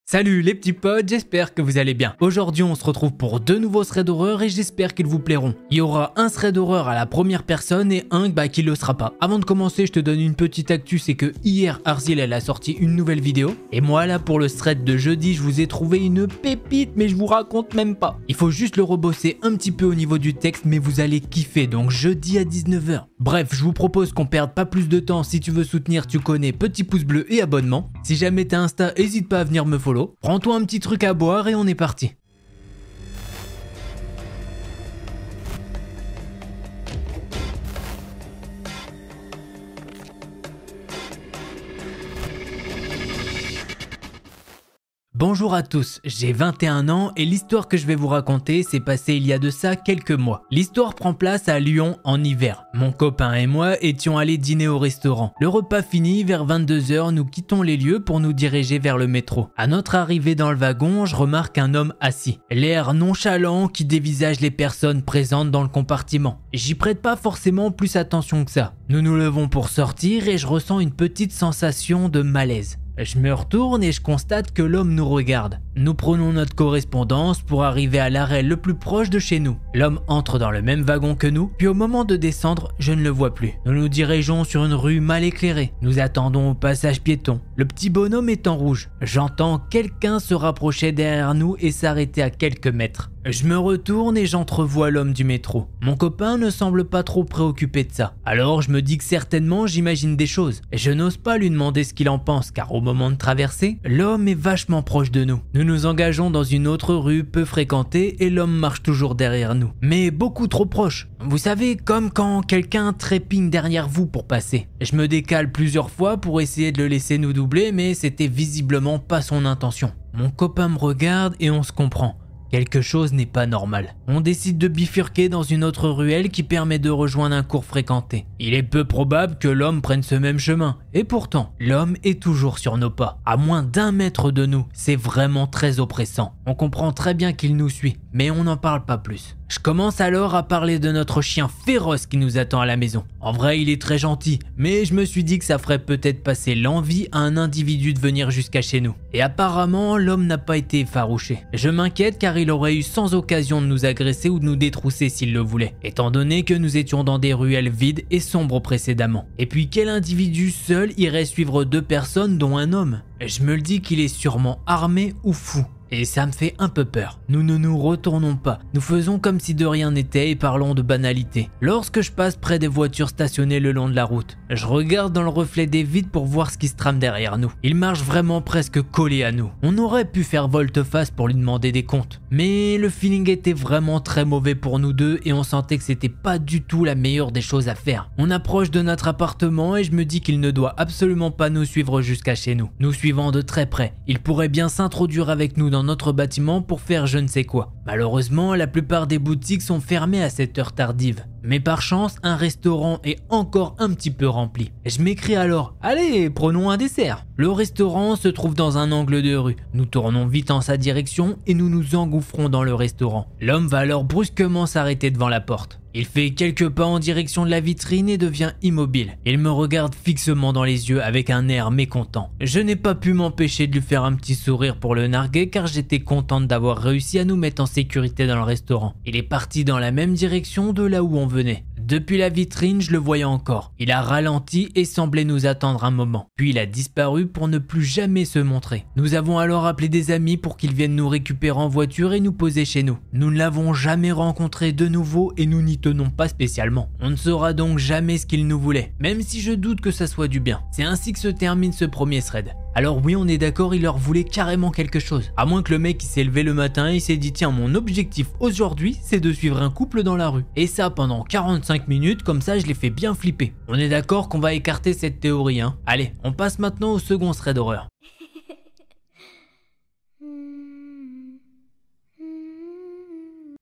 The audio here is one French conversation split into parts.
Salut les petits potes, j'espère que vous allez bien. Aujourd'hui on se retrouve pour deux nouveaux threads d'horreur et j'espère qu'ils vous plairont. Il y aura un thread d'horreur à la première personne et un qui le sera pas. Avant de commencer, je te donne une petite actu, c'est que hier Arzil elle a sorti une nouvelle vidéo. Et moi là pour le thread de jeudi, je vous ai trouvé une pépite mais je vous raconte même pas. Il faut juste le rebosser un petit peu au niveau du texte mais vous allez kiffer, donc jeudi à 19 h. Bref, je vous propose qu'on perde pas plus de temps. Si tu veux soutenir, tu connais, petit pouce bleu et abonnement. Si jamais t'as Insta, hésite pas à venir me follow. Prends-toi un petit truc à boire et on est parti. Bonjour à tous, j'ai 21 ans et l'histoire que je vais vous raconter s'est passée il y a de ça quelques mois. L'histoire prend place à Lyon en hiver. Mon copain et moi étions allés dîner au restaurant. Le repas fini, vers 22 h, nous quittons les lieux pour nous diriger vers le métro. À notre arrivée dans le wagon, je remarque un homme assis. L'air nonchalant qui dévisage les personnes présentes dans le compartiment. J'y prête pas forcément plus attention que ça. Nous nous levons pour sortir et je ressens une petite sensation de malaise. Je me retourne et je constate que l'homme nous regarde. Nous prenons notre correspondance pour arriver à l'arrêt le plus proche de chez nous. L'homme entre dans le même wagon que nous, puis au moment de descendre, je ne le vois plus. Nous nous dirigeons sur une rue mal éclairée. Nous attendons au passage piéton. Le petit bonhomme est en rouge. J'entends quelqu'un se rapprocher derrière nous et s'arrêter à quelques mètres. Je me retourne et j'entrevois l'homme du métro. Mon copain ne semble pas trop préoccupé de ça. Alors je me dis que certainement j'imagine des choses. Je n'ose pas lui demander ce qu'il en pense car au moment de traverser, l'homme est vachement proche de nous. Nous nous engageons dans une autre rue peu fréquentée et l'homme marche toujours derrière nous. Mais beaucoup trop proche. Vous savez, comme quand quelqu'un trépigne derrière vous pour passer. Je me décale plusieurs fois pour essayer de le laisser nous doubler mais c'était visiblement pas son intention. Mon copain me regarde et on se comprend. Quelque chose n'est pas normal. On décide de bifurquer dans une autre ruelle qui permet de rejoindre un cours fréquenté. Il est peu probable que l'homme prenne ce même chemin. Et pourtant, l'homme est toujours sur nos pas, à moins d'1 mètre de nous. C'est vraiment très oppressant. On comprend très bien qu'il nous suit, mais on n'en parle pas plus. Je commence alors à parler de notre chien féroce qui nous attend à la maison. En vrai, il est très gentil, mais je me suis dit que ça ferait peut-être passer l'envie à un individu de venir jusqu'à chez nous. Et apparemment, l'homme n'a pas été effarouché. Je m'inquiète car il aurait eu sans occasion de nous agresser ou de nous détrousser s'il le voulait, étant donné que nous étions dans des ruelles vides et sombres précédemment. Et puis quel individu seul irait suivre 2 personnes dont un homme? Je me le dis qu'il est sûrement armé ou fou. Et ça me fait un peu peur. Nous ne nous retournons pas. Nous faisons comme si de rien n'était et parlons de banalité. Lorsque je passe près des voitures stationnées le long de la route, je regarde dans le reflet des vitres pour voir ce qui se trame derrière nous. Il marche vraiment presque collé à nous. On aurait pu faire volte-face pour lui demander des comptes. Mais le feeling était vraiment très mauvais pour nous deux et on sentait que c'était pas du tout la meilleure des choses à faire. On approche de notre appartement et je me dis qu'il ne doit absolument pas nous suivre jusqu'à chez nous. Nous suivant de très près, il pourrait bien s'introduire avec nous dans notre bâtiment pour faire je ne sais quoi. Malheureusement, la plupart des boutiques sont fermées à cette heure tardive. Mais par chance, un restaurant est encore un petit peu rempli. Je m'écris alors « Allez, prenons un dessert !» Le restaurant se trouve dans un angle de rue. Nous tournons vite en sa direction et nous nous engouffrons dans le restaurant. L'homme va alors brusquement s'arrêter devant la porte. Il fait quelques pas en direction de la vitrine et devient immobile. Il me regarde fixement dans les yeux avec un air mécontent. Je n'ai pas pu m'empêcher de lui faire un petit sourire pour le narguer car j'étais contente d'avoir réussi à nous mettre en sécurité dans le restaurant. Il est parti dans la même direction de là où on venait. Depuis la vitrine, je le voyais encore. Il a ralenti et semblait nous attendre un moment. Puis il a disparu pour ne plus jamais se montrer. Nous avons alors appelé des amis pour qu'ils viennent nous récupérer en voiture et nous poser chez nous. Nous ne l'avons jamais rencontré de nouveau et nous n'y tenons pas spécialement. On ne saura donc jamais ce qu'il nous voulait, même si je doute que ça soit du bien. C'est ainsi que se termine ce premier thread. Alors oui, on est d'accord, il leur voulait carrément quelque chose. À moins que le mec il s'est levé le matin et il s'est dit tiens, mon objectif aujourd'hui c'est de suivre un couple dans la rue. Et ça pendant 45 minutes, comme ça je les fais bien flipper. On est d'accord qu'on va écarter cette théorie hein. Allez, on passe maintenant au second thread d'horreur.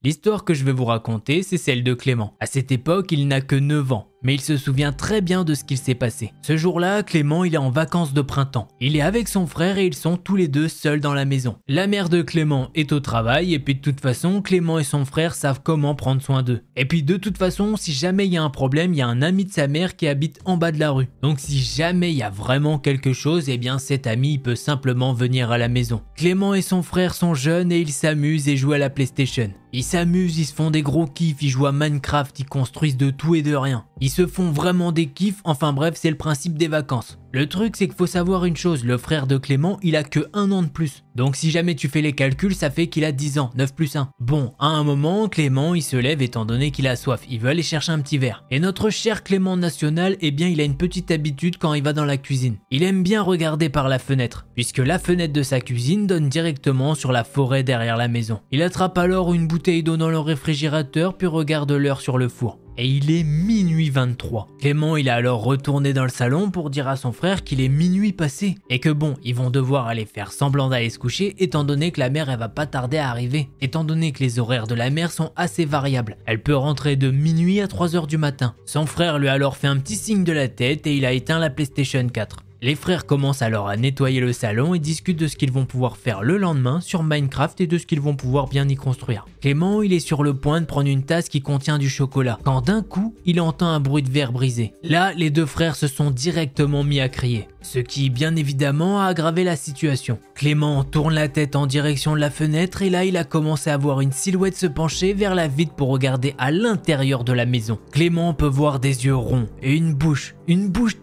L'histoire que je vais vous raconter, c'est celle de Clément. À cette époque, il n'a que 9 ans. mais il se souvient très bien de ce qu'il s'est passé. Ce jour-là, Clément il est en vacances de printemps. Il est avec son frère et ils sont tous les deux seuls dans la maison. La mère de Clément est au travail et puis de toute façon, Clément et son frère savent comment prendre soin d'eux. Et puis de toute façon, si jamais il y a un problème, il y a un ami de sa mère qui habite en bas de la rue. Donc si jamais il y a vraiment quelque chose, eh bien cet ami il peut simplement venir à la maison. Clément et son frère sont jeunes et ils s'amusent et jouent à la PlayStation. Ils s'amusent, ils se font des gros kiffs, ils jouent à Minecraft, ils construisent de tout et de rien. Ils se font vraiment des kiffs, enfin bref, c'est le principe des vacances. Le truc c'est qu'il faut savoir une chose, le frère de Clément, il a que 1 an de plus. Donc si jamais tu fais les calculs, ça fait qu'il a 10 ans, 9 plus 1. Bon, à un moment, Clément, il se lève étant donné qu'il a soif, il veut aller chercher un petit verre. Et notre cher Clément National, eh bien il a une petite habitude quand il va dans la cuisine. Il aime bien regarder par la fenêtre, puisque la fenêtre de sa cuisine donne directement sur la forêt derrière la maison. Il attrape alors une bouteille d'eau dans le réfrigérateur puis regarde l'heure sur le four. Et il est minuit 23. Clément il est alors retourné dans le salon pour dire à son frère qu'il est minuit passé et que bon, ils vont devoir aller faire semblant d'aller se coucher étant donné que la mère elle va pas tarder à arriver. Étant donné que les horaires de la mère sont assez variables. Elle peut rentrer de minuit à 3h du matin. Son frère lui a alors fait un petit signe de la tête et il a éteint la PlayStation 4. Les frères commencent alors à nettoyer le salon et discutent de ce qu'ils vont pouvoir faire le lendemain sur Minecraft et de ce qu'ils vont pouvoir bien y construire. Clément, il est sur le point de prendre une tasse qui contient du chocolat, quand d'un coup, il entend un bruit de verre brisé. Là, les deux frères se sont directement mis à crier, ce qui, bien évidemment, a aggravé la situation. Clément tourne la tête en direction de la fenêtre et là, il a commencé à voir une silhouette se pencher vers la vitre pour regarder à l'intérieur de la maison. Clément peut voir des yeux ronds et une bouche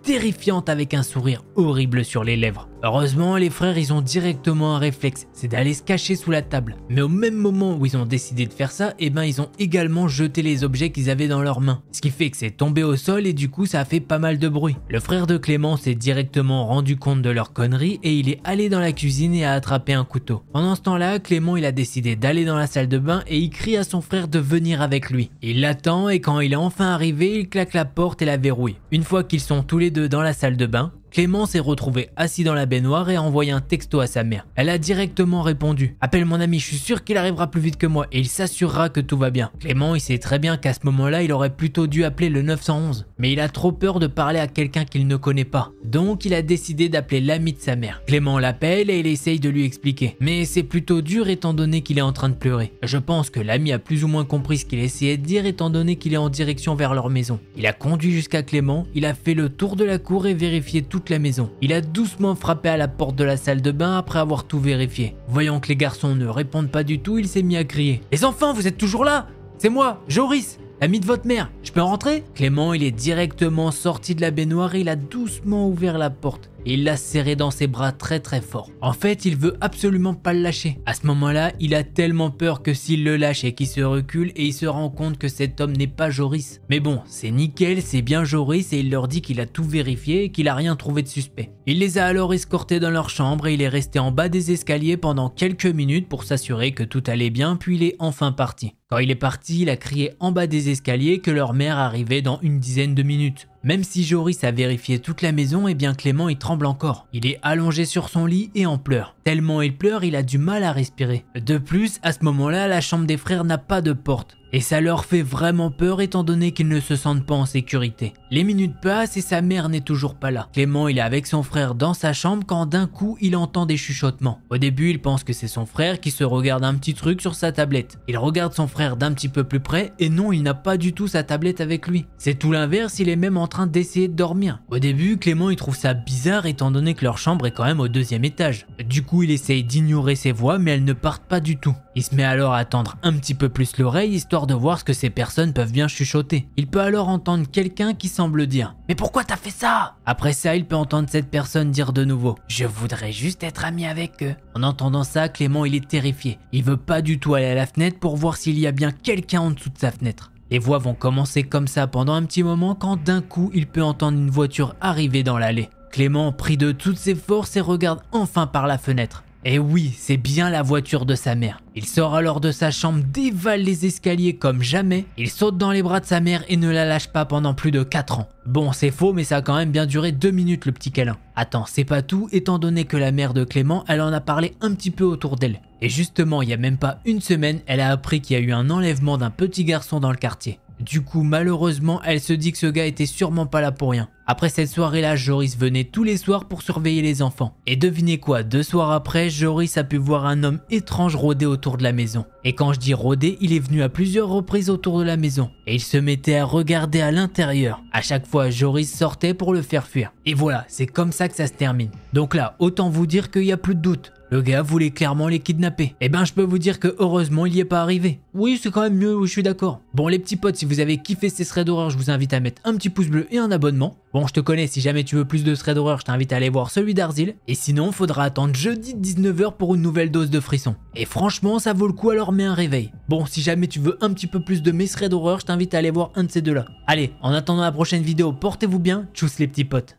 terrifiante avec un sourire horrible sur les lèvres. Heureusement, les frères ils ont directement un réflexe, c'est d'aller se cacher sous la table. Mais au même moment où ils ont décidé de faire ça, eh ben ils ont également jeté les objets qu'ils avaient dans leurs mains. Ce qui fait que c'est tombé au sol et du coup ça a fait pas mal de bruit. Le frère de Clément s'est directement rendu compte de leur connerie et il est allé dans la cuisine et a attrapé un couteau. Pendant ce temps-là, Clément il a décidé d'aller dans la salle de bain et il crie à son frère de venir avec lui. Il l'attend et quand il est enfin arrivé, il claque la porte et la verrouille. Une fois qu'ils sont tous les deux dans la salle de bain, Clément s'est retrouvé assis dans la baignoire et a envoyé un texto à sa mère. Elle a directement répondu « Appelle mon ami, je suis sûr qu'il arrivera plus vite que moi et il s'assurera que tout va bien ». Clément il sait très bien qu'à ce moment-là il aurait plutôt dû appeler le 911, mais il a trop peur de parler à quelqu'un qu'il ne connaît pas. Donc il a décidé d'appeler l'ami de sa mère. Clément l'appelle et il essaye de lui expliquer. Mais c'est plutôt dur étant donné qu'il est en train de pleurer. Je pense que l'ami a plus ou moins compris ce qu'il essayait de dire étant donné qu'il est en direction vers leur maison. Il a conduit jusqu'à Clément, il a fait le tour de la cour et vérifié toute la maison. Il a doucement frappé à la porte de la salle de bain après avoir tout vérifié. Voyant que les garçons ne répondent pas du tout, il s'est mis à crier « Les enfants, vous êtes toujours là? C'est moi, Joris, l'ami de votre mère, je peux rentrer ?» Clément, il est directement sorti de la baignoire et il a doucement ouvert la porte. Et il l'a serré dans ses bras très fort. En fait, il veut absolument pas le lâcher. À ce moment-là, il a tellement peur que s'il le lâche et qu'il se recule et il se rend compte que cet homme n'est pas Joris. Mais bon, c'est nickel, c'est bien Joris et il leur dit qu'il a tout vérifié et qu'il a rien trouvé de suspect. Il les a alors escortés dans leur chambre et il est resté en bas des escaliers pendant quelques minutes pour s'assurer que tout allait bien puis il est enfin parti. Quand il est parti, il a crié en bas des escaliers que leur mère arrivait dans une dizaine de minutes. Même si Joris a vérifié toute la maison, eh bien Clément il tremble encore. Il est allongé sur son lit et en pleure. Tellement il pleure, il a du mal à respirer. De plus, à ce moment-là, la chambre des frères n'a pas de porte. Et ça leur fait vraiment peur étant donné qu'ils ne se sentent pas en sécurité. Les minutes passent et sa mère n'est toujours pas là. Clément il est avec son frère dans sa chambre quand d'un coup il entend des chuchotements. Au début il pense que c'est son frère qui se regarde un petit truc sur sa tablette. Il regarde son frère d'un petit peu plus près et non, il n'a pas du tout sa tablette avec lui. C'est tout l'inverse, il est même en train d'essayer de dormir. Au début Clément il trouve ça bizarre étant donné que leur chambre est quand même au 2e étage. Du coup il essaye d'ignorer ses voix mais elles ne partent pas du tout. Il se met alors à tendre un petit peu plus l'oreille histoire de voir ce que ces personnes peuvent bien chuchoter. Il peut alors entendre quelqu'un qui semble dire « Mais pourquoi t'as fait ça ?» Après ça, il peut entendre cette personne dire de nouveau « Je voudrais juste être ami avec eux ». En entendant ça, Clément il est terrifié. Il veut pas du tout aller à la fenêtre pour voir s'il y a bien quelqu'un en dessous de sa fenêtre. Les voix vont commencer comme ça pendant un petit moment quand d'un coup, il peut entendre une voiture arriver dans l'allée. Clément prie de toutes ses forces et regarde enfin par la fenêtre. Et oui, c'est bien la voiture de sa mère. Il sort alors de sa chambre, dévale les escaliers comme jamais, il saute dans les bras de sa mère et ne la lâche pas pendant plus de 4 ans. Bon, c'est faux, mais ça a quand même bien duré 2 minutes le petit câlin. Attends, c'est pas tout, étant donné que la mère de Clément, elle en a parlé un petit peu autour d'elle. Et justement, il y a même pas une semaine, elle a appris qu'il y a eu un enlèvement d'un petit garçon dans le quartier. Du coup, malheureusement, elle se dit que ce gars était sûrement pas là pour rien. Après cette soirée-là, Joris venait tous les soirs pour surveiller les enfants. Et devinez quoi, 2 soirs après, Joris a pu voir un homme étrange rôder autour de la maison. Et quand je dis rôder, il est venu à plusieurs reprises autour de la maison. Et il se mettait à regarder à l'intérieur. À chaque fois, Joris sortait pour le faire fuir. Et voilà, c'est comme ça que ça se termine. Donc là, autant vous dire qu'il n'y a plus de doute. Le gars voulait clairement les kidnapper. Et ben je peux vous dire que heureusement il n'y est pas arrivé. Oui, c'est quand même mieux, oui, je suis d'accord. Bon les petits potes, si vous avez kiffé ces threads d'horreur, je vous invite à mettre un petit pouce bleu et un abonnement. Bon, je te connais, si jamais tu veux plus de threads d'horreur, je t'invite à aller voir celui d'Arzil. Et sinon, faudra attendre jeudi 19h pour une nouvelle dose de frissons. Et franchement, ça vaut le coup, alors mets un réveil. Bon, si jamais tu veux un petit peu plus de mes threads d'horreur, je t'invite à aller voir un de ces deux-là. Allez, en attendant la prochaine vidéo, portez-vous bien, tchuss les petits potes.